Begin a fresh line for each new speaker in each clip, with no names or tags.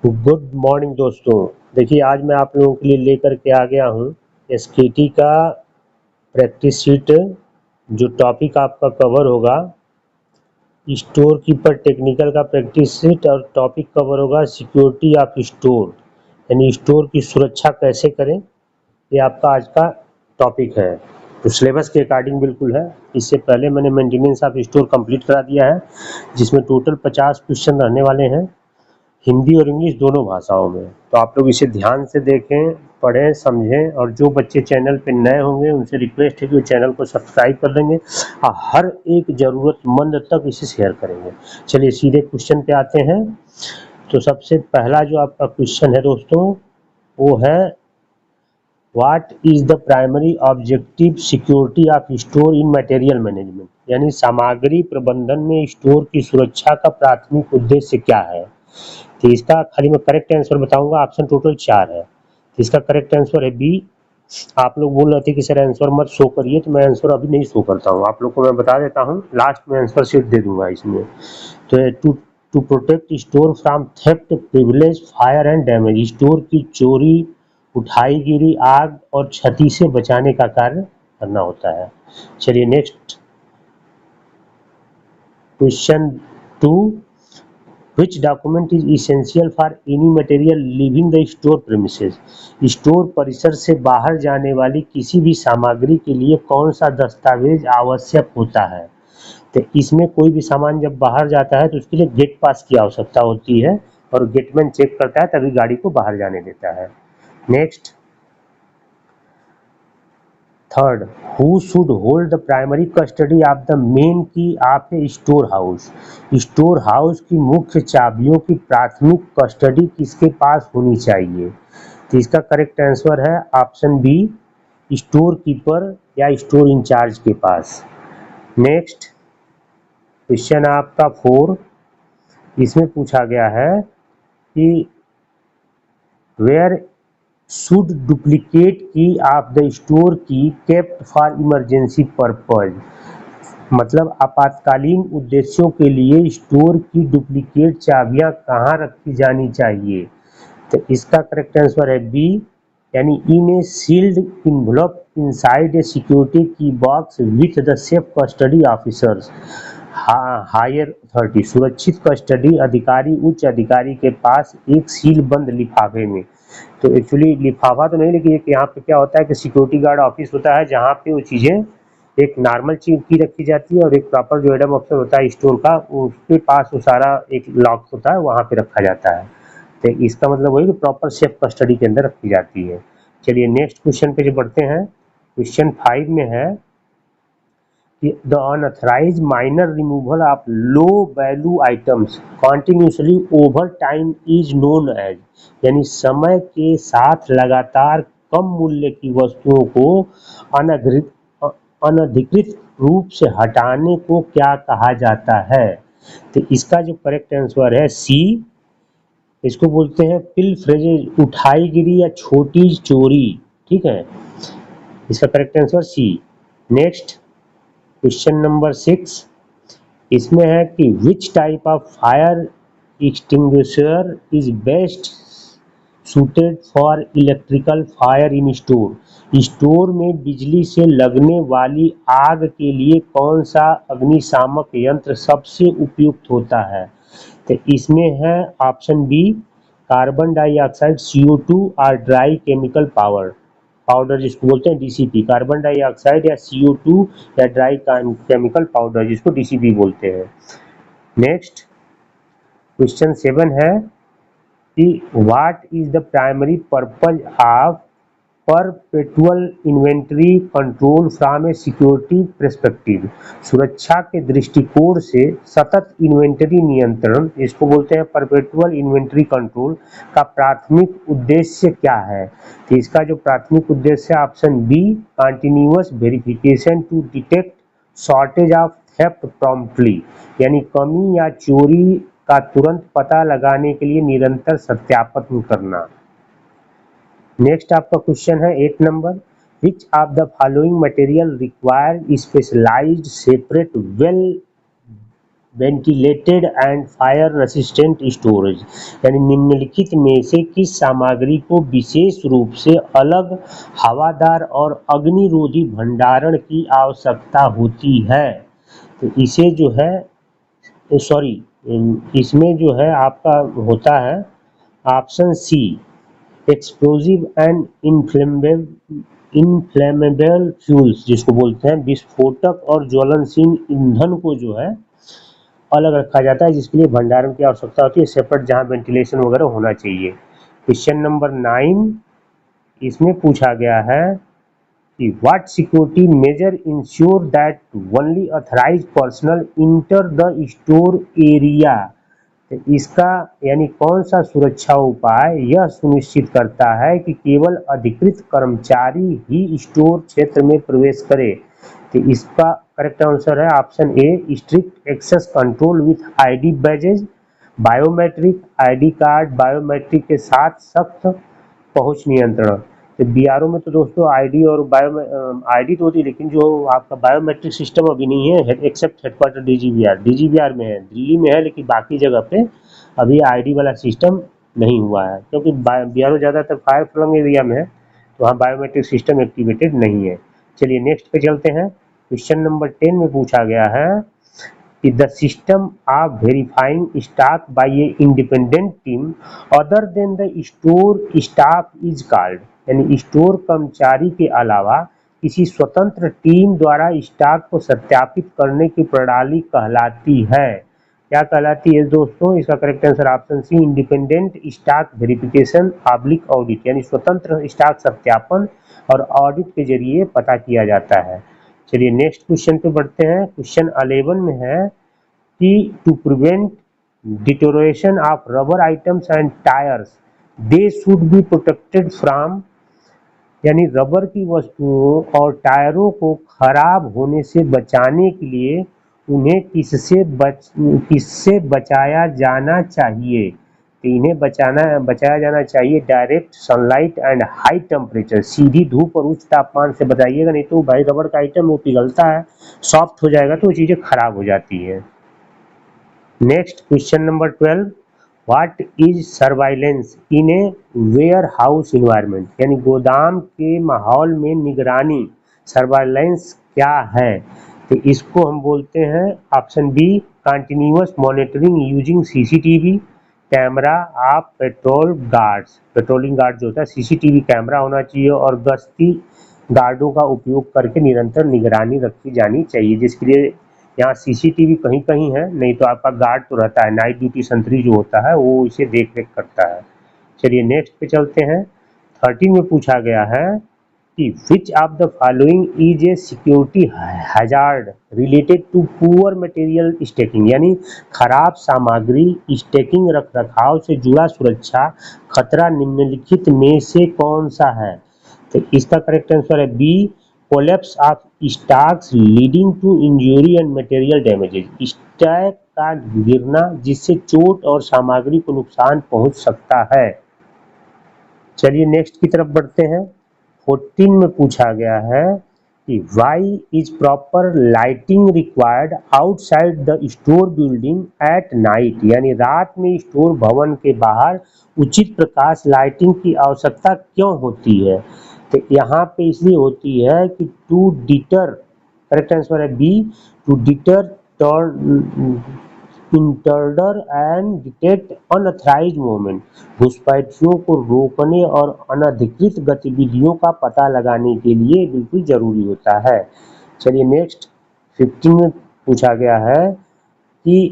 Good morning दोस्तों। देखिए आज मैं आप लोगों के लिए लेकर के आ गया हूँ एसकेटी का प्रैक्टिस शीट। जो टॉपिक आपका कवर होगा स्टोर कीपर टेक्निकल का प्रैक्टिस शीट, और टॉपिक कवर होगा सिक्योरिटी ऑफ स्टोर, यानी स्टोर की सुरक्षा कैसे करें। ये आपका आज का टॉपिक है, तो सिलेबस के अकॉर्डिंग बिल्कुल है। इससे पहले मैंने मेंटेनेंस ऑफ स्टोर कंप्लीट करा दिया है, जिसमें टोटल 50 क्वेश्चन रहने वाले हैं, हिंदी और इंग्लिश दोनों भाषाओं में। तो आप लोग इसे ध्यान से देखें, पढ़ें, समझें। और जो बच्चे चैनल पे नए होंगे उनसे रिक्वेस्ट है कि वो चैनल को सब्सक्राइब कर देंगे और हर एक ज़रूरतमंद तक इसे शेयर करेंगे। चलिए सीधे क्वेश्चन पे आते हैं। तो सबसे पहला जो आपका क्वेश्चन है दोस्तों, वो है what is the primary objective security of store in material management, यानी सामग्री प्रबंधन में स्टोर की सुरक्षा का प्राथमिक उद्देश्य क्या है। तो इसका खाली मैं करेक्ट आंसर बताऊंगा। ऑप्शन टोटल 4 है, तो इसका करेक्ट आंसर है बी। आप लोग बोल रहे थे कि सर आंसर मत शो करिए, तो मैं आंसर अभी नहीं शो करता हूँ, आप लोग को मैं बता देता हूँ, लास्ट में आंसर शीट दे दूंगा इसमें। तो to protect store from theft, pilferage, fire and damage, store की चोरी, उठाईगिरी, आग और क्षति से बचाने का कार्य करना होता है। चलिए next question 2, Which document is essential for any material leaving the store premises? Store परिसर से बाहर जाने वाली किसी भी सामग्री के लिए कौन सा दस्तावेज आवश्यक होता है। तो इसमें कोई भी सामान जब बाहर जाता है तो उसके लिए गेट पास की आवश्यकता होती है, और गेटमैन चेक करता है तभी गाड़ी को बाहर जाने देता है। Next third, who should hold the primary custody of the main key of a store house. Store house की मुख्य चाबियों की प्राथमिक कस्टडी किसके पास होनी चाहिए। तो इसका करेक्ट आंसर है ऑप्शन बी, स्टोर कीपर या स्टोर इंचार्ज के पास। नेक्स्ट क्वेश्चन आपका 4, इसमें पूछा गया है कि वेयर शुड डुप्लीकेट की ऑफ द स्टोर की केप्ट फॉर इमरजेंसी पर्पज, मतलब आपातकालीन उद्देश्यों के लिए स्टोर की डुप्लीकेट चाबियां कहाँ रखी जानी चाहिए। तो इसका करेक्ट आंसर है बी, यानी in a sealed envelope inside a security key box with the safe custody officers higher authority, सुरक्षित कस्टडी अधिकारी उच्च अधिकारी के पास एक सील बंद लिफाफे में। तो एक्चुअली लिफाफा तो नहीं, लेकिन यहाँ पे क्या होता है कि सिक्योरिटी गार्ड ऑफिस होता है जहाँ पे वो चीज़ें एक नॉर्मल चीज की रखी जाती है, और एक प्रॉपर जो एडम ऑफिसर होता है स्टोर का, उसके पास वो सारा एक लॉक होता है, वहाँ पे रखा जाता है। तो इसका मतलब वही कि प्रॉपर सेफ कस्टडी के अंदर रखी जाती है। चलिए नेक्स्ट क्वेश्चन पे जो बढ़ते हैं, क्वेश्चन 5 में है कि the unauthorised minor removal of low value items continuously over time is known as, यानी समय के साथ लगातार कम मूल्य की वस्तुओं को अनधिकृत रूप से हटाने को क्या कहा जाता है। तो इसका जो करेक्ट आंसर है सी, इसको बोलते हैं पिलफ्रेज, उठाईगिरी या छोटी चोरी। ठीक है, इसका correct answer C. Next question number 6, इसमें है कि which type of fire extinguisher is best suited for electrical fire in store. Store में बिजली से लगने वाली आग के लिए कौन सा अग्निशामक यंत्र सबसे उपयुक्त होता है। तो इसमें है option B, carbon dioxide CO2 और ड्राई केमिकल पाउडर जिसको बोलते हैं DCP, कार्बन डाइऑक्साइड या CO2 या ड्राई केमिकल पाउडर जिसको DCP बोलते हैं। नेक्स्ट क्वेश्चन 7 है कि what is the primary purpose of perpetual inventory control from A security perspective. सुरक्षा के दृष्टिकोण से सतत इन्वेंट्री नियंत्रण, इसको बोलते हैं परपेचुअल इन्वेंट्री कंट्रोल, का प्राथमिक उद्देश्य क्या है। तो इसका जो प्राथमिक उद्देश्य है option B, continuous verification to detect shortage of theft promptly, यानी कमी या चोरी का तुरंत पता लगाने के लिए निरंतर सत्यापन करना। नेक्स्ट आपका क्वेश्चन है 8 नंबर, which of the following material require specialised separate well ventilated and fire resistant storage, यानी निम्नलिखित में से किस सामग्री को विशेष रूप से अलग हवादार और अग्निरोधी भंडारण की आवश्यकता होती है। तो इसे जो है सॉरी इसमें जो है आपका होता है option C, explosive and inflammable fuels, जिसको बोलते हैं विस्फोटक और ज्वलनशील ईंधन को जो है अलग रखा जाता है, जिसके लिए भंडारण की आवश्यकता होती है सेपरेट, जहां वेंटिलेशन वगैरह होना चाहिए। क्वेश्चन नंबर 9 इसमें पूछा गया है कि what security measure ensure that only authorise personnel enter the store area. तो इसका यानी कौन सा सुरक्षा उपाय यह सुनिश्चित करता है कि केवल अधिकृत कर्मचारी ही स्टोर क्षेत्र में प्रवेश करे। तो इसका करेक्ट आंसर है option A, strict access control with ID badges, biometric ID card, biometric के साथ सख्त पहुंच नियंत्रण। तो बीआरओ में तो दोस्तों आईडी और आईडी तो होती है, लेकिन जो आपका बायोमेट्रिक सिस्टम अभी नहीं है, एक्सेप्ट हेडक्वार्टर डीजीवीआर में है, दिल्ली में है, लेकिन बाकी जगह पे अभी आईडी वाला सिस्टम नहीं हुआ है, क्योंकि बीआरओ ज़्यादातर फायर फ्लंग एरिया में है, तो वहाँ बायोमेट्रिक सिस्टम एक्टिवेटेड नहीं है। चलिए नेक्स्ट पे चलते हैं। क्वेश्चन नंबर 10 में पूछा गया है कि the system of verifying stock by a independent team other than the store staff is called, यानी स्टोर कर्मचारी के अलावा किसी स्वतंत्र टीम द्वारा स्टॉक को सत्यापित करने की प्रणाली कहलाती है। क्या कहलाती है दोस्तों? इसका correct answer option C, independent stock verification public audit, यानी स्वतंत्र स्टॉक सत्यापन और ऑडिट के जरिए पता किया जाता है। चलिए नेक्स्ट क्वेश्चन पे बढ़ते हैं। क्वेश्चन 11 में है कि to prevent deterioration of rubber items and tyres they should be protected from, यानी रबर की वस्तुओं और टायरों को खराब होने से बचाने के लिए उन्हें किससे बचाया जाना चाहिए? तो इन्हें बचाया जाना चाहिए direct sunlight and high temperature, सीधी धूप और उच्च तापमान से बचाइएगा, नहीं तो भाई रबर का आइटम वो पिघलता है, सॉफ्ट हो जाएगा तो वो चीज़ें खराब हो जाती है। Next question number 12, what is surveillance in a warehouse environment, यानी गोदाम के माहौल में निगरानी सर्वाइलेंस क्या है? तो इसको हम बोलते हैं option B, continuous monitoring using CCTV camera of patrolling guard जो होता है, सीसीटीवी कैमरा होना चाहिए और गश्ती गार्डों का उपयोग करके निरंतर निगरानी रखी जानी चाहिए, जिसके लिए यहाँ सीसीटीवी कहीं कहीं है, नहीं तो आपका गार्ड तो रहता है, नाइट ड्यूटी संतरी जो होता है वो इसे देख रेख करता है। चलिए नेक्स्ट पे चलते हैं। 13 में पूछा गया है कि which of the following is a security hazard related to poor material stacking, यानी खराब सामग्री स्टैकिंग रख रखाव से जुड़ा सुरक्षा खतरा निम्नलिखित में से कौन सा है? तो इसका करेक्ट आंसर है B, collapse of stocks leading to injury and material damages, stack का गिरना जिससे चोट और सामग्री को नुकसान पहुंच सकता है। चलिए नेक्स्ट की तरफ बढ़ते हैं। 14 में पूछा गया है कि why is proper lighting required outside the store building at night, यानी रात में स्टोर भवन के बाहर उचित प्रकाश लाइटिंग की आवश्यकता क्यों होती है? तो यहाँ पे इसलिए होती है कि टू डिटर, करेक्ट आंसर है B, to deter intruders and detect unauthorised movement, घुसपैठियों को रोकने और अनधिकृत गतिविधियों का पता लगाने के लिए बिल्कुल जरूरी होता है। चलिए नेक्स्ट 15 में पूछा गया है कि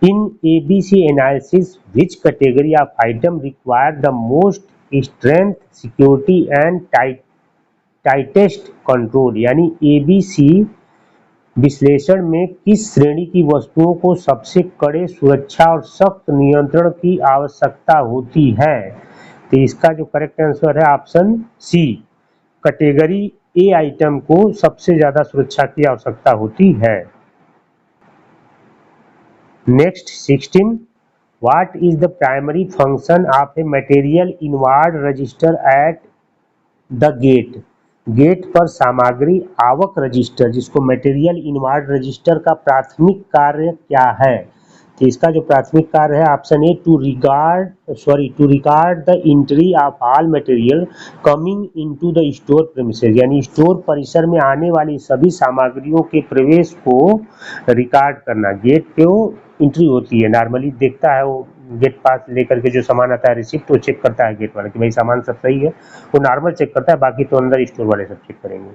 इन ABC analysis which category of item require the most strength security and tightest control, यानी ABC विश्लेषण में किस श्रेणी की वस्तुओं को सबसे कड़े सुरक्षा और सख्त नियंत्रण की आवश्यकता होती है? तो इसका जो करेक्ट आंसर है option C, category A item को सबसे ज्यादा सुरक्षा की आवश्यकता होती है। Next 16, what is the primary function of a material inward register at the gate, gate पर सामग्री आवक रजिस्टर, जिसको मटेरियल इनवार्ड रजिस्टर का प्राथमिक कार्य क्या है? तो इसका जो प्राथमिक कार्य है option A, to record the entry of all material coming into the store premises, यानी स्टोर परिसर में आने वाली सभी सामग्रियों के प्रवेश को रिकॉर्ड करना। गेट पे वो एंट्री होती है, नॉर्मली देखता है वो गेट पास लेकर के जो सामान आता है रिसिप्ट, वो चेक करता है गेट वाला कि भाई सामान सब सही है, वो नॉर्मल चेक करता है, बाकी तो अंदर स्टोर वाले सब चेक करेंगे।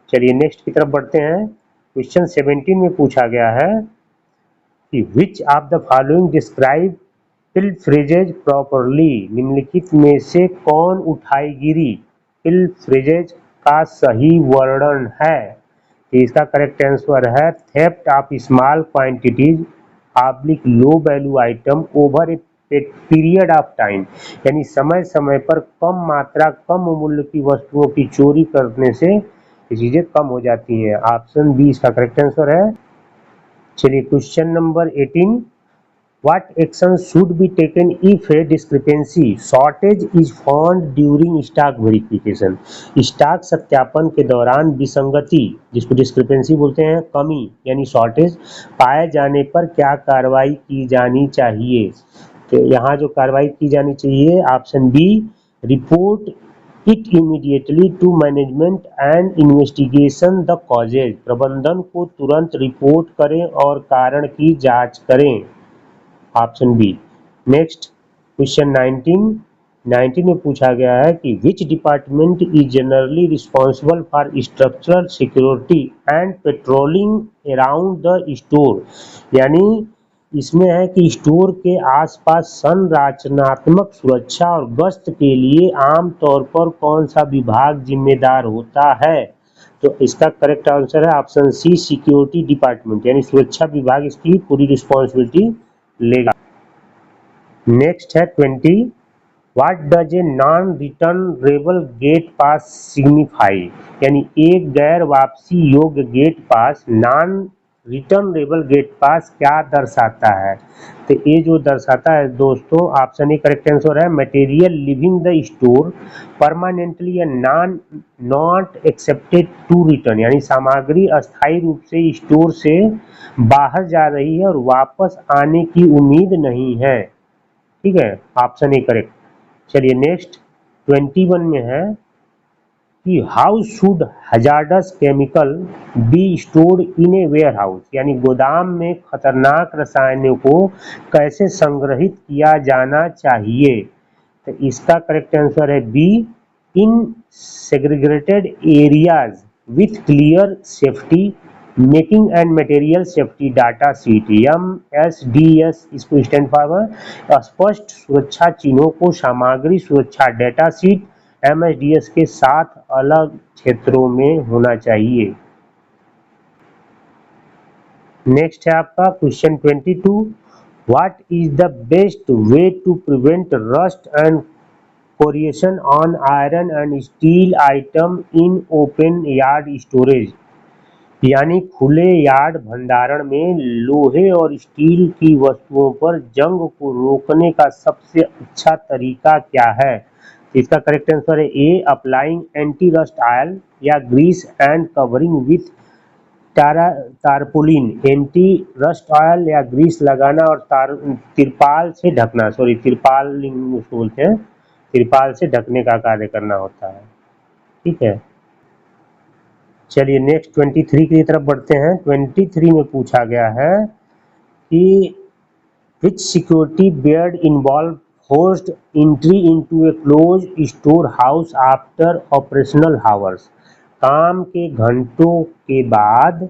चलिए नेक्स्ट की तरफ बढ़ते हैं। क्वेश्चन 17 में पूछा गया है कि which of the following describe pilferages properly, निम्नलिखित में से कौन उठाईगिरी पिलफ्रेजेज का सही वर्णन है? तो इसका करेक्ट आंसर है theft of small quantities oblique low value item over a period of time, यानी समय समय पर कम मात्रा कम मूल्य की वस्तुओं की चोरी करने से ये चीजें कम हो जाती हैं। ऑप्शन बी इसका करेक्ट आंसर है। चलिए question number 18, What action should be taken if a discrepancy shortage is found during stock verification? Stock सत्यापन के दौरान विसंगति, जिसको डिस्क्रिपेंसी बोलते हैं, कमी यानी शॉर्टेज पाए जाने पर क्या कार्रवाई की जानी चाहिए? तो यहाँ जो कार्रवाई की जानी चाहिए option B, report it immediately to management and investigation the causes, प्रबंधन को तुरंत रिपोर्ट करें और कारण की जांच करें। Option B. नेक्स्ट क्वेश्चन 19 में पूछा गया है कि which department is generally responsible for structural security and patrolling around the store, यानी इसमें है कि स्टोर के आसपास संरचनात्मक सुरक्षा और गश्त के लिए आमतौर पर कौन सा विभाग जिम्मेदार होता है? तो इसका करेक्ट आंसर है ऑप्शन सी, सिक्योरिटी डिपार्टमेंट, यानी सुरक्षा विभाग इसकी पूरी रिस्पॉन्सिबिलिटी लेगा। नेक्स्ट है 20, what does a non returnable gate pass signify, यानी एक गैर वापसी योग्य gate pass, non returnable gate pass क्या दर्शाता है? तो ये जो दर्शाता है दोस्तों, ऑप्शन ए करेक्ट आंसर है material leaving the store permanently या नॉट एक्सेप्टेड टू रिटर्न, यानी सामग्री अस्थायी रूप से स्टोर से बाहर जा रही है और वापस आने की उम्मीद नहीं है। ठीक है, ऑप्शन ए करेक्ट। चलिए नेक्स्ट 21 में है कि how should hazardous chemical be stored in a warehouse, यानी गोदाम में खतरनाक रसायनों को कैसे संग्रहित किया जाना चाहिए? तो इसका करेक्ट आंसर है B, in segregated areas with clear safety marking and material safety data sheet, MSDS इसको स्टैंड फॉर स्पष्ट सुरक्षा चिन्हों को सामग्री सुरक्षा डेटा शीट MSDS के साथ अलग क्षेत्रों में होना चाहिए। नेक्स्ट है आपका question 22, what is the best way to prevent rust and corrosion on iron and steel item in open yard storage, यानी खुले यार्ड भंडारण में लोहे और स्टील की वस्तुओं पर जंग को रोकने का सबसे अच्छा तरीका क्या है? इसका करेक्ट आंसर है A, applying anti rust oil या grease and covering with tarpaulin, anti rust oil या ग्रीस लगाना और तिरपाल से ढकना, तिरपाल उसको बोलते हैं, तिरपाल से ढकने का कार्य करना होता है। ठीक है, चलिए नेक्स्ट 23 की तरफ बढ़ते हैं। 23 में पूछा गया है कि which security breach involve forced entry into a close store house after operational hours, काम के घंटों के बाद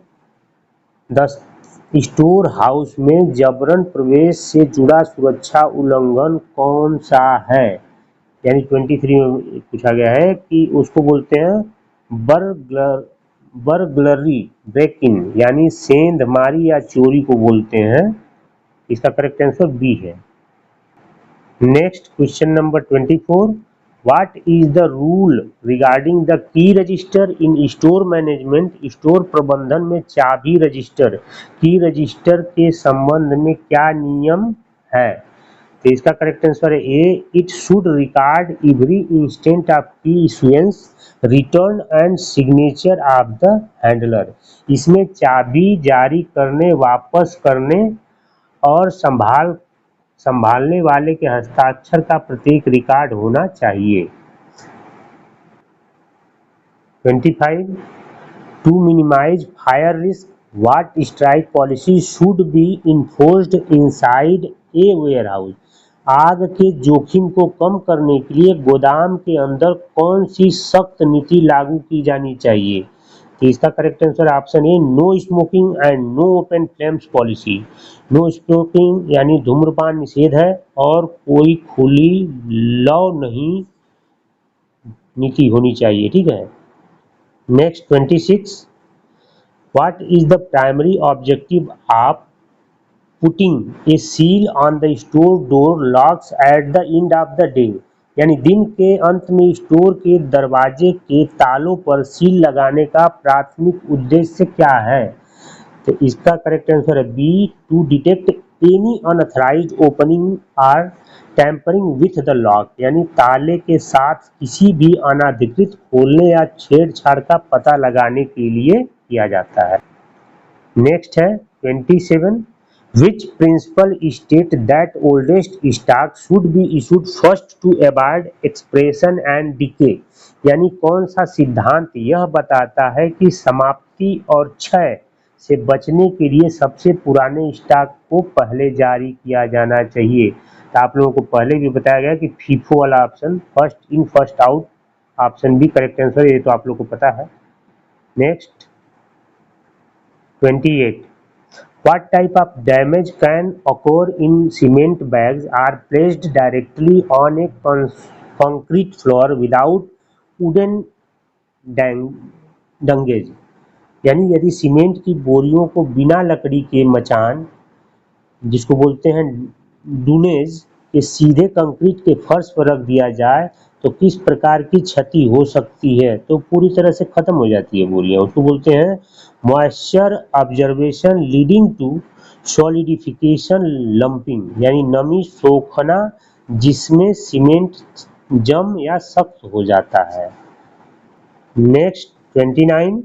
स्टोर हाउस में जबरन प्रवेश से जुड़ा सुरक्षा उल्लंघन कौन सा है? यानी 23 में पूछा गया है कि उसको बोलते हैं बर्गलरी ब्रेक इन, यानी सेंधमारी या चोरी को बोलते हैं। इसका करेक्ट आंसर बी है। Next question number 24, what is the rule regarding the key register in store management, store प्रबंधन में चाबी रजिस्टर की रजिस्टर के संबंध में क्या नियम है? तो इसका करेक्ट आंसर है A, it should record every instance of key issuance, return and signature of the handler. इसमें चाबी जारी करने, वापस करने और संभालने वाले के हस्ताक्षर का प्रत्येक रिकॉर्ड होना चाहिए। 25. To minimize fire risk, what strike policy should be enforced inside a warehouse? आग के जोखिम को कम करने के लिए गोदाम के अंदर कौन सी सख्त नीति लागू की जानी चाहिए? तो इसका correct answer option A, no smoking and no open flames policy. No smoking यानी धूम्रपान निषेध है और कोई खुली लौ नहीं नीति होनी चाहिए, ठीक है। Next 26. What is the primary objective of putting a seal on the store door locks at the end of the day? यानी दिन के अंत में स्टोर के दरवाजे के तालों पर सील लगाने का प्राथमिक उद्देश्य क्या है? तो इसका करेक्ट आंसर है B, to detect any unauthorised opening और टैंपरिंग विथ द लॉक, यानी ताले के साथ किसी भी अनाधिकृत खोलने या छेड़छाड़ का पता लगाने के लिए किया जाता है। नेक्स्ट है 27. Which principle state that oldest stock should be issued first to avoid expiration and decay, यानी कौन सा सिद्धांत यह बताता है कि समाप्ति और क्षय से बचने के लिए सबसे पुराने स्टॉक को पहले जारी किया जाना चाहिए? तो आप लोगों को पहले भी बताया गया कि फीफो वाला option, first in first out option भी करेक्ट आंसर है, ये तो आप लोग को पता है। Next 28. What type of damage can occur in cement bags are placed directly on a concrete floor without wooden Dangej, यानी यदि सीमेंट की बोरियों को बिना लकड़ी के मचान, जिसको बोलते हैं डूनेज, के सीधे कंक्रीट के फर्श पर रख दिया जाए तो किस प्रकार की क्षति हो सकती है? तो पूरी तरह से खत्म हो जाती है बोरियां। उसको बोलते हैं moisture absorption leading to solidification lumping, यानी नमी सोखना जिसमें सीमेंट जम या सख्त हो जाता है। Next 29.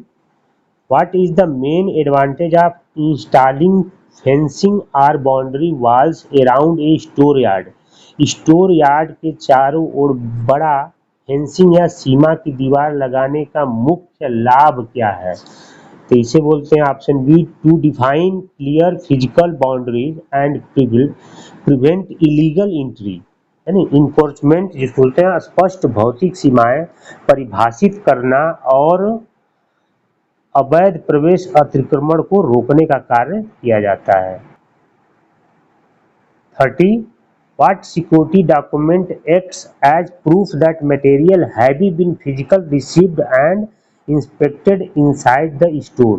What is the main advantage of installing fencing or boundary walls around a store yard? Store yard के चारों ओर बड़ा फेंसिंग या सीमा की दीवार लगाने का मुख्य लाभ क्या है? तो इसे बोलते हैं option B, to define clear physical boundaries and prevent illegal entry, यानी इन्फोर्समेंट जिसको बोलते हैं स्पष्ट भौतिक सीमाएं परिभाषित करना और अवैध प्रवेश अतिक्रमण को रोकने का कार्य किया जाता है। 30. What security document acts as proof that material have been physically received and inspected inside the store?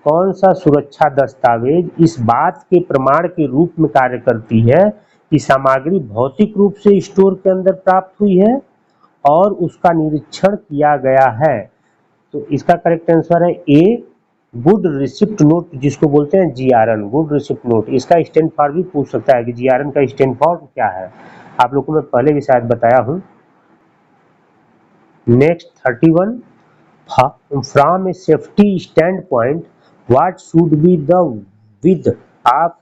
कौन सा सुरक्षा दस्तावेज इस बात के प्रमाण के रूप में कार्य करती है कि सामग्री भौतिक रूप से स्टोर के अंदर प्राप्त हुई है और उसका निरीक्षण किया गया है? तो इसका करेक्ट आंसर है ए, गुड रिसिप्ट नोट, जिसको बोलते हैं जीआरएन, गुड रिसिप्ट नोट। इसका स्टैंड फॉर भी पूछ सकता है कि जीआरएन का स्टैंड फॉर क्या है, आप लोगों को मैं पहले भी शायद बताया हूं। Next 31. From a safety stand point what should be the width of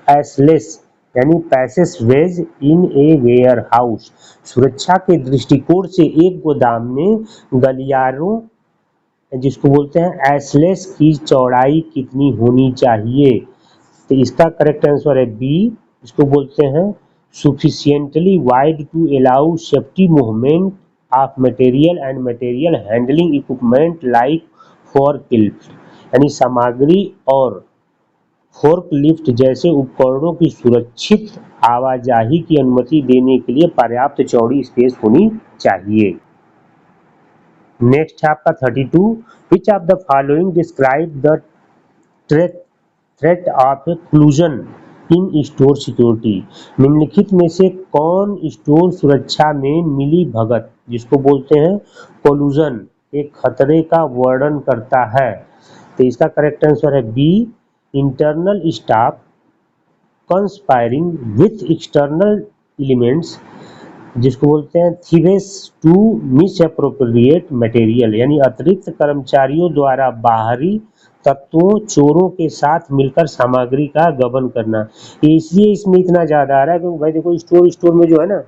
aisles, यानी passageways in a ware house? सुरक्षा के दृष्टिकोण से एक गोदाम में गलियारों, जिसको बोलते हैं एसलेस, की चौड़ाई कितनी होनी चाहिए? तो इसका करेक्ट आंसर है बी, इसको बोलते हैं sufficiently wide to allow safety movement of material and material handling equipment like forklift, यानी सामग्री और फोर्कलिफ्ट जैसे उपकरणों की सुरक्षित आवाजाही की अनुमति देने के लिए पर्याप्त चौड़ी स्पेस होनी चाहिए। नेक्स्ट है आपका 32. Which of the following describe the threat of collusion in store security? निम्नलिखित में से कौन स्टोर सुरक्षा में मिली भगत, जिसको बोलते हैं कोलूजन, एक खतरे का वर्णन करता है? तो इसका करेक्ट आंसर है B, internal staff conspiring with external elements, जिसको बोलते हैं थीवेस टू मिसअप्रोप्रिएट मटेरियल, यानी अतिरिक्त कर्मचारियों द्वारा बाहरी तत्वों चोरों के साथ मिलकर सामग्री का गबन करना। ये इसलिए इसमें इतना ज़्यादा आ रहा है क्योंकि भाई देखो स्टोर में जो है ना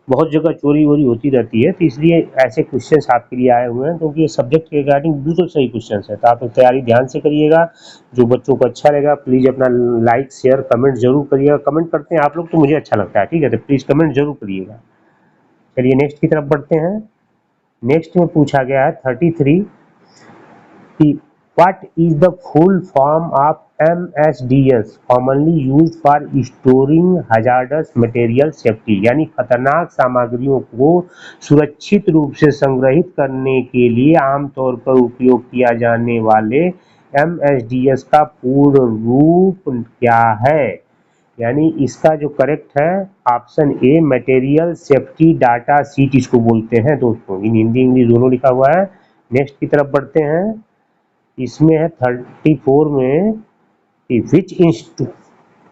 बहुत जगह चोरी वोरी होती रहती है, तो इसलिए ऐसे क्वेश्चंस आपके लिए आए हुए हैं, क्योंकि ये सब्जेक्ट के रिगार्डिंग बिल्कुल सही क्वेश्चंस है। तो आप तैयारी ध्यान से करिएगा। जो बच्चों को अच्छा रहेगा प्लीज़ अपना लाइक शेयर कमेंट जरूर करिएगा। कमेंट करते हैं आप लोग तो मुझे अच्छा लगता है, ठीक है, तो प्लीज़ कमेंट जरूर करिएगा। चलिए नेक्स्ट की तरफ बढ़ते हैं। नेक्स्ट में पूछा गया है 33 कि what is the full form of MSDS commonly used for storing hazardous material safety, यानी खतरनाक सामग्रियों को सुरक्षित रूप से संग्रहित करने के लिए आमतौर पर उपयोग किया जाने वाले MSDS का पूर्ण रूप क्या है। यानी इसका जो करेक्ट है option a material safety data sheet इसको बोलते हैं दोस्तों। इन हिंदी इंग्लिश दोनों लिखा हुआ है। नेक्स्ट की तरफ बढ़ते हैं। इसमें है 34 में कि which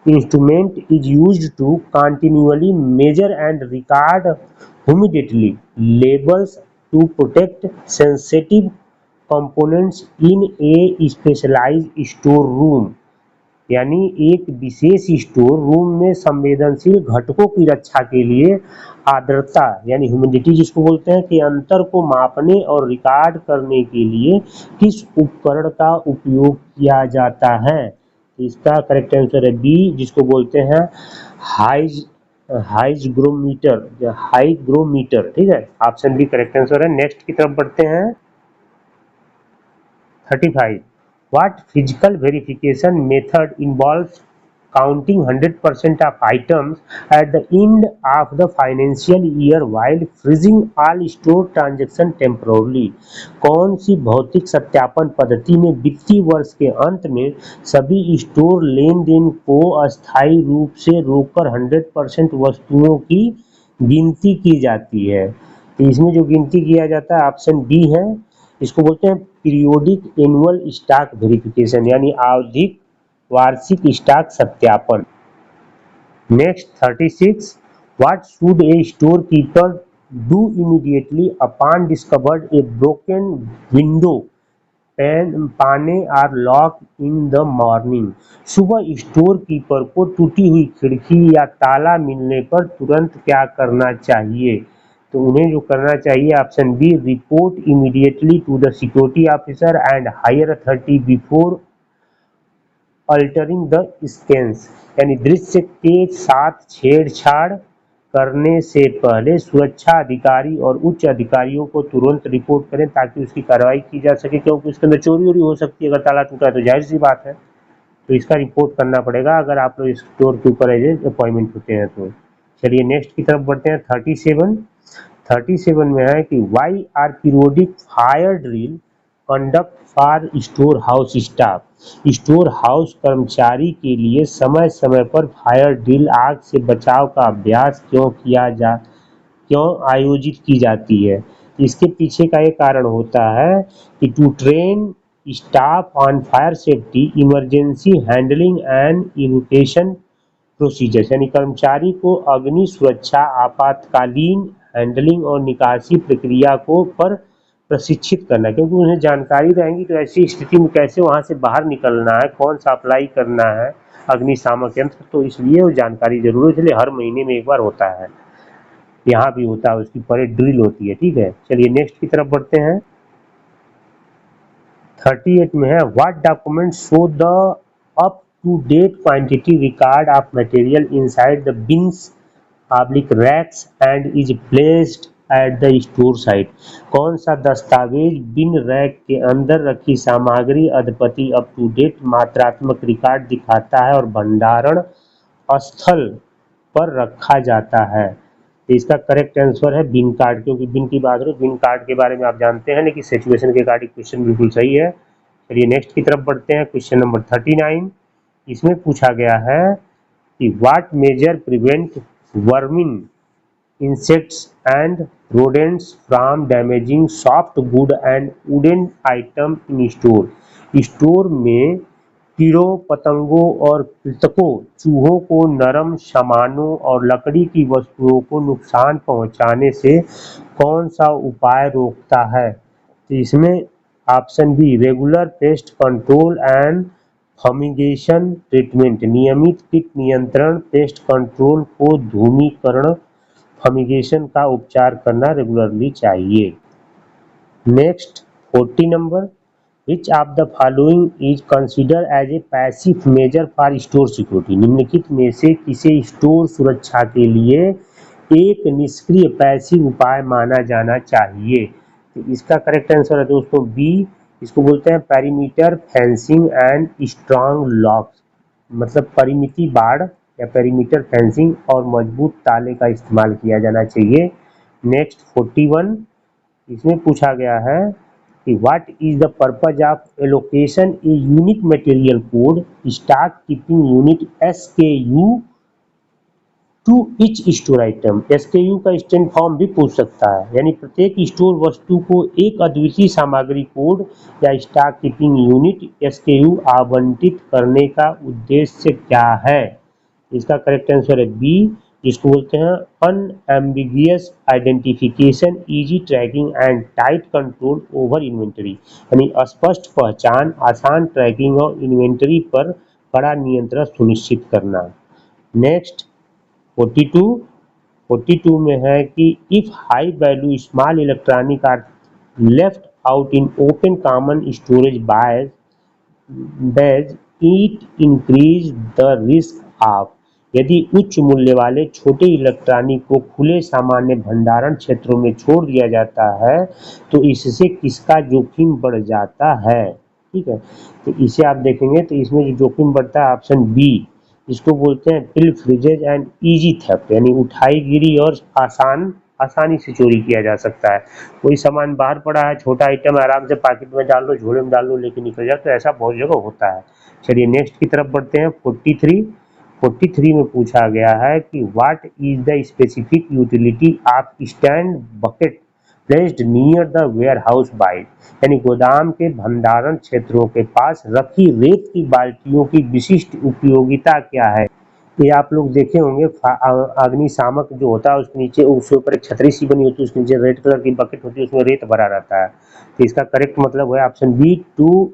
instrument is used to continuously measure and record humidity levels to protect sensitive components in a specialised store room, यानी एक विशेष स्टोर रूम में संवेदनशील घटकों की रक्षा के लिए आर्द्रता यानी ह्यूमिडिटी जिसको बोलते हैं के अंतर को मापने और रिकॉर्ड करने के लिए किस उपकरण का उपयोग किया जाता है। इसका करेक्ट आंसर है बी, जिसको बोलते हैं हाइग्रोमीटर, ठीक है, ऑप्शन बी करेक्ट आंसर है। नेक्स्ट की तरफ बढ़ते हैं 35 what physical verification method involves counting 100% of items at the end of the financial year while freezing all store transaction temporarily। कौन सी भौतिक सत्यापन पद्धति में वित्तीय वर्ष के अंत में सभी स्टोर लेन देन को अस्थायी रूप से रोककर 100% वस्तुओं की गिनती की जाती है। तो इसमें जो गिनती किया जाता है ऑप्शन बी है, इसको बोलते हैं पीरियोडिक एनुअल स्टॉक वेरिफिकेशन, यानी आवधिक वार्षिक स्टॉक सत्यापन। Next 36 what should a store keeper do immediately upon discovered a broken window pane or lock in the morning. सुबह स्टोर कीपर को टूटी हुई खिड़की या ताला मिलने पर तुरंत क्या करना चाहिए। तो उन्हें जो करना चाहिए option B report immediately to the security officer and higher authority before altering the scenes, यानी दृश्य के साथ छेड़छाड़ करने से पहले सुरक्षा अधिकारी और उच्च अधिकारियों को तुरंत रिपोर्ट करें ताकि उसकी कार्रवाई की जा सके, क्योंकि उसके अंदर चोरी वोरी हो सकती है। अगर ताला टूटा है तो जाहिर सी बात है, तो इसका रिपोर्ट करना पड़ेगा अगर आप लोग स्टोर के ऊपर एज अपॉइंटमेंट होते हैं तो। चलिए नेक्स्ट की तरफ बढ़ते हैं 37 में है कि why are periodic fire drill conduct for storehouse staff. Storehouse कर्मचारी के लिए समय समय पर फायर ड्रिल आग से बचाव का अभ्यास क्यों आयोजित की जाती है। इसके पीछे का एक कारण होता है कि to train staff on fire safety emergency handling and evacuation procedures, यानी कर्मचारी को अग्नि सुरक्षा आपातकालीन हैंडलिंग और निकासी प्रक्रिया को पर प्रशिक्षित करना, क्योंकि उन्हें जानकारी रहेगी तो ऐसी स्थिति में कैसे वहां से बाहर निकलना है, कौन सा अप्लाई करना है अग्निशामक यंत्र, तो इसलिए वो जानकारी जरूर है। इसलिए हर महीने में एक बार होता है, यहाँ भी होता है, उसकी परेड ड्रिल होती है, ठीक है। चलिए नेक्स्ट की तरफ बढ़ते हैं 38 में है what document show the up to date quantity record of material inside the bins public racks and is placed at the store site. कौन सा दस्तावेज बिन रैक के अंदर रखी सामग्री अद्यपति अप टू डेट मात्रात्मक रिकॉर्ड दिखाता है और भंडारण स्थल पर रखा जाता है। तो इसका करेक्ट आंसर है बिन कार्ड, क्योंकि बिन की बात हो बिन कार्ड के बारे में आप जानते हैं, लेकिन सिचुएशन के अकॉर्डिंग क्वेश्चन बिल्कुल सही है। चलिए नेक्स्ट की तरफ बढ़ते हैं। क्वेश्चन नंबर 39 इसमें पूछा गया है कि what measure prevent worming insects and rodents from damaging soft wood and wooden item in store. Store में कीड़ों, पतंगों और कृंतकों, चूहों को नरम सामानों और लकड़ी की वस्तुओं को नुकसान पहुंचाने से कौन सा उपाय रोकता है? तो इसमें option B regular pest control and fumigation treatment, नियमित कीट नियंत्रण, पेस्ट कंट्रोल को धूमीकरण, फमिगेशन का उपचार करना रेगुलरली चाहिए। Next 40 number, which of the following is consider as a passive measure for store security, निम्नलिखित में से किसे स्टोर सुरक्षा के लिए एक निष्क्रिय पैसिव उपाय माना जाना चाहिए? तो इसका करेक्ट आंसर है दोस्तों बी, इसको बोलते हैं perimeter fencing and strong locks, मतलब परिमिति बाड़ या पेरीमीटर फेंसिंग और मजबूत ताले का इस्तेमाल किया जाना चाहिए। नेक्स्ट 41, इसमें पूछा गया है कि what is the purpose of allocation a unique material code stock keeping unit SKU to each store item. SKU का स्टैंड फॉर्म भी पूछ सकता है, यानी प्रत्येक स्टोर वस्तु को एक अद्वितीय सामग्री कोड या स्टॉक कीपिंग यूनिट एसकेयू आवंटित करने का उद्देश्य क्या है? इसका करेक्ट आंसर है बी, जिसको बोलते हैं unambiguous identification, easy tracking and tight control over inventory, यानी स्पष्ट पहचान, आसान ट्रैकिंग और इन्वेंटरी पर कड़ा नियंत्रण सुनिश्चित करना। नेक्स्ट 42 में है कि if high value small electronic are left out in open common storage by does it increase the risk of, यदि उच्च मूल्य वाले छोटे इलेक्ट्रॉनिक को खुले सामान्य भंडारण क्षेत्रों में छोड़ दिया जाता है तो इससे किसका जोखिम बढ़ जाता है? ठीक है, तो इसे आप देखेंगे तो इसमें जो जोखिम बढ़ता है ऑप्शन बी, इसको बोलते हैं पिलफरेजेज एंड इजी थेफ्ट, यानी उठाई गिरी और आसानी से चोरी किया जा सकता है। कोई सामान बाहर पड़ा है, छोटा आइटम, आराम से पॉकेट में डाल लो, झोले में डाल लो, लेके निकल जाए, तो ऐसा बहुत जगह होता है। चलिए नेक्स्ट की तरफ बढ़ते हैं। 43 में पूछा गया है कि what is the specific utility of sand bucket placed near the warehouse bite, यानी गोदाम के भंडारण क्षेत्रों के पास रखी रेत की बाल्टियों की विशिष्ट उपयोगिता क्या है? ये आप लोग देखे होंगे, अग्निशामक जो होता है उसके नीचे, उसके ऊपर एक छतरी सी बनी होती है, उसके नीचे रेड कलर की बकेट होती है, उसमें रेत भरा रहता है। तो इसका करेक्ट मतलब है ऑप्शन बी, टू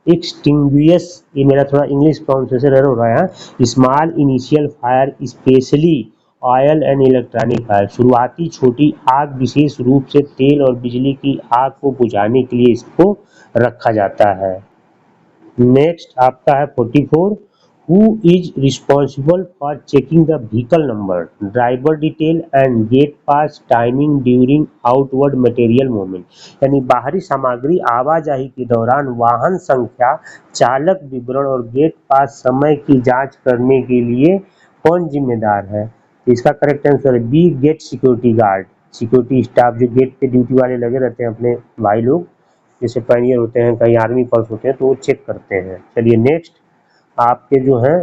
एक्सटिंग्विश, ये मेरा थोड़ा इंग्लिश प्रोनाउंसिएशन एरर हो रहा है, small initial fire specially oil and electronic fire, शुरुआती छोटी आग विशेष रूप से तेल और बिजली की आग को बुझाने के लिए इसको रखा जाता है। नेक्स्ट आपका है 44, who is responsible for checking the vehicle number, driver detail and gate pass timing during outward material movement, यानी बाहरी सामग्री आवाजाही के दौरान वाहन संख्या, चालक विवरण और गेट पास समय की जांच करने के लिए कौन जिम्मेदार है? इसका करेक्ट आंसर है B, gate security guard, security staff जो गेट पे ड्यूटी वाले लगे रहते हैं अपने भाई लोग, जैसे पैनियर होते हैं, कहीं आर्मी पर्स होते हैं, तो वो चेक करते हैं। चलिए नेक्स्ट आपके जो है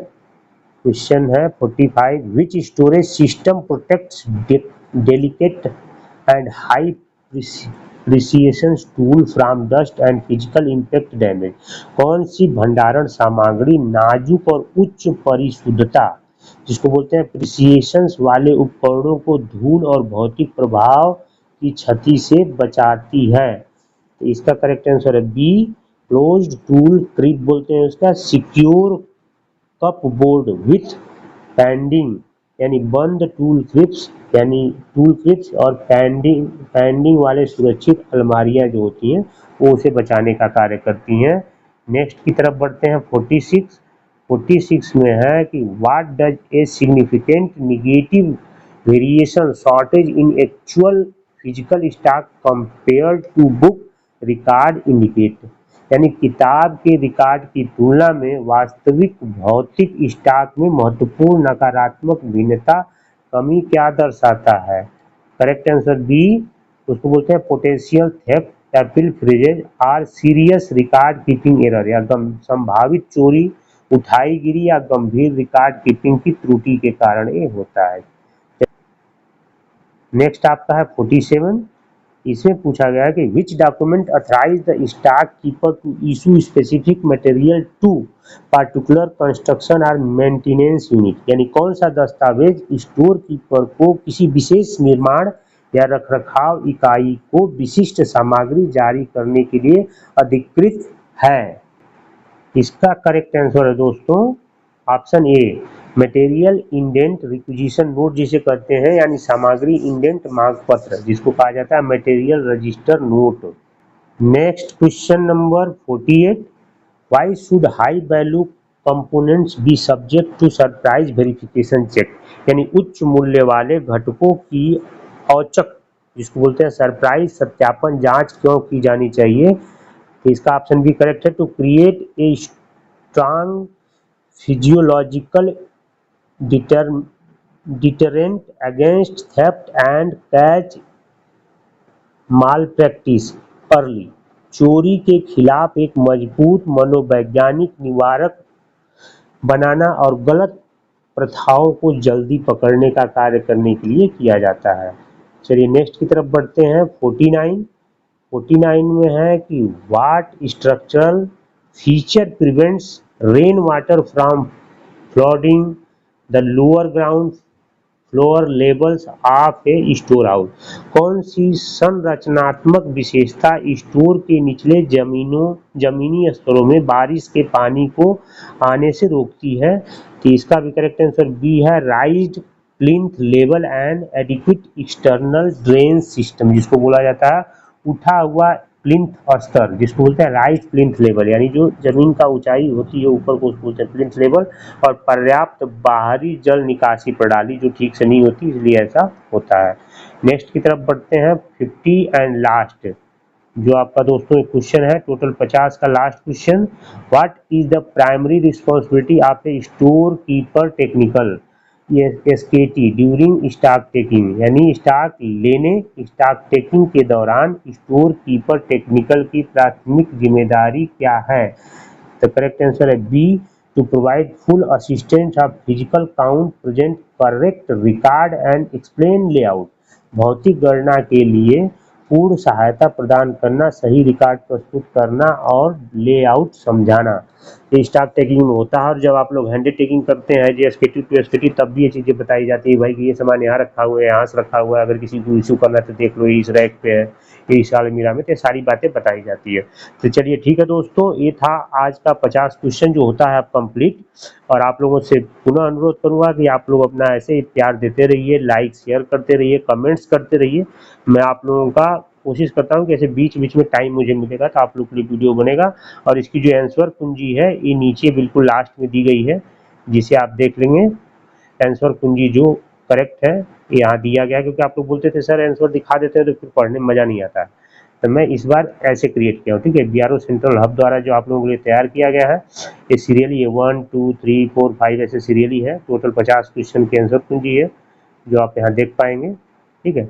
क्वेश्चन है 45, which storage system protects delicate and high precision tool from dust and physical impact damage, कौन सी भंडारण सामग्री नाजुक और उच्च परिशुद्धता, जिसको बोलते हैं प्रिसिएशन वाले उपकरणों को धूल और भौतिक प्रभाव की क्षति से बचाती है? तो इसका करेक्ट आंसर है बी, क्लोज्ड टूल क्रिप बोलते हैं उसका, secure cup board with padding, यानी बंद टूल क्रिप्स, यानी टूल क्रिप्स और पैडिंग वाले सुरक्षित अलमारियां जो होती हैं वो उसे बचाने का कार्य करती हैं। नेक्स्ट की तरफ बढ़ते हैं 46 में है कि what does a significant negative variation shortage in actual physical stock compared to book record indicate, यानी किताब के रिकॉर्ड की तुलना में वास्तविक भौतिक स्टॉक में महत्वपूर्ण नकारात्मक भिन्नता कमी क्या दर्शाता है? करेक्ट आंसर बी, उसको बोलते हैं पोटेंशियल थेफ्ट या pilferages are serious record keeping error, या संभावित चोरी, उठाईगिरी या गंभीर रिकॉर्ड कीपिंग की त्रुटि के कारण ये होता है। नेक्स्ट आपका है 47, इसमें पूछा गया है कि which document authorise the stock keeper to issue specific material to particular construction और मेंटेनेंस यूनिट, यानी कौन सा दस्तावेज स्टोर कीपर को किसी विशेष निर्माण या रखरखाव इकाई को विशिष्ट सामग्री जारी करने के लिए अधिकृत है। इसका करेक्ट आंसर है दोस्तों ऑप्शन ए, मटेरियल इंडेंट रिक्विजिशन नोट जिसे कहते हैं, यानी सामग्री इंडेंट मांग पत्र जिसको कहा जाता है material register note. Next question number 48, why should high value components be subject to surprise verification check, यानी उच्च मूल्य वाले घटकों की औचक जिसको बोलते हैं सरप्राइज सत्यापन जांच क्यों की जानी चाहिए। तो इसका ऑप्शन भी करेक्ट है, to create a strong physiological deterrent against theft and catch malpractice early, चोरी के खिलाफ एक मजबूत मनोवैज्ञानिक निवारक बनाना और गलत प्रथाओं को जल्दी पकड़ने का कार्य करने के लिए किया जाता है। चलिए नेक्स्ट की तरफ बढ़ते हैं। 49 में है कि what structural feature prevents rain water from flooding the lower ground floor levels of a store house, कौन सी संरचनात्मक विशेषता स्टोर के निचले जमीनी स्तरों में बारिश के पानी को आने से रोकती है। तो इसका भी करेक्ट आंसर बी है, राइज्ड plinth level and adequate external drain system, जिसको बोला जाता है उठा हुआ प्लिंथ स्तर, जिसको बोलते हैं राइज प्लिंथ लेवल, यानी जो जमीन का ऊंचाई होती है ऊपर को उसको बोलते हैं प्लिंथ लेवल, और पर्याप्त बाहरी जल निकासी प्रणाली जो ठीक से नहीं होती इसलिए ऐसा होता है। नेक्स्ट की तरफ बढ़ते हैं। 50 एंड लास्ट जो आपका दोस्तों एक क्वेश्चन है, टोटल 50 का last question, what is the primary responsibility of a store keeper technical SKT during stock taking, यानी स्टॉक स्टॉक टेकिंग के दौरान स्टोर कीपर टेक्निकल की प्राथमिक जिम्मेदारी क्या है। तो करेक्ट आंसर है B, to provide full assistance of physical count present correct record and explain layout, भौतिक गणना के लिए पूर्ण सहायता प्रदान करना, सही रिकॉर्ड प्रस्तुत करना और लेआउट समझाना। ये स्टॉक टेकिंग में होता है, और जब आप लोग हैंड टेकिंग करते हैं SKT टू SKT तब भी ये चीज़ें बताई जाती है भाई कि ये सामान यहाँ रखा हुआ है, यहाँ से रखा हुआ है, अगर किसी को इशू करना है तो देख लो इस रैक पे है, ये इस अलमीरा में, तो सारी बातें बताई जाती है। तो चलिए ठीक है दोस्तों, ये था आज का 50 क्वेश्चन जो होता है अब कंप्लीट, और आप लोगों से पुनः अनुरोध करूंगा कि आप लोग अपना ऐसे ही प्यार देते रहिए, लाइक शेयर करते रहिए, कमेंट्स करते रहिए। मैं आप लोगों का कोशिश करता हूँ कि ऐसे बीच बीच में टाइम मुझे मिलेगा तो आप लोग के लिए वीडियो बनेगा, और इसकी जो आंसर कुंजी है ये नीचे बिल्कुल लास्ट में दी गई है, जिसे आप देख लेंगे। आंसर कुंजी जो करेक्ट है यहाँ दिया गया है, क्योंकि आप लोग बोलते थे सर आंसर दिखा देते हैं तो फिर पढ़ने में मज़ा नहीं आता है, तो मैं इस बार ऐसे क्रिएट किया हूँ। ठीक है, BRO सेंट्रल हब द्वारा जो आप लोगों के लिए तैयार किया गया है, ये सीरियली है 1 2 3 4 5 ऐसे सीरियली है, टोटल 50 क्वेश्चन की आंसर कुंजी है जो आप यहाँ देख पाएंगे। ठीक है,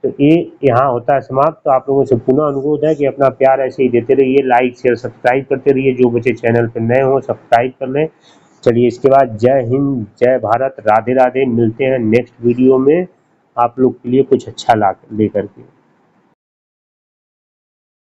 तो ये यहाँ होता है समाप्त। तो आप लोगों से पुनः अनुरोध है कि अपना प्यार ऐसे ही देते रहिए, लाइक शेयर सब्सक्राइब करते रहिए, जो बच्चे चैनल पर नए हो सब्सक्राइब कर लें। चलिए इसके बाद जय हिंद, जय भारत, राधे राधे, मिलते हैं नेक्स्ट वीडियो में आप लोग के लिए कुछ अच्छा ला लेकर के।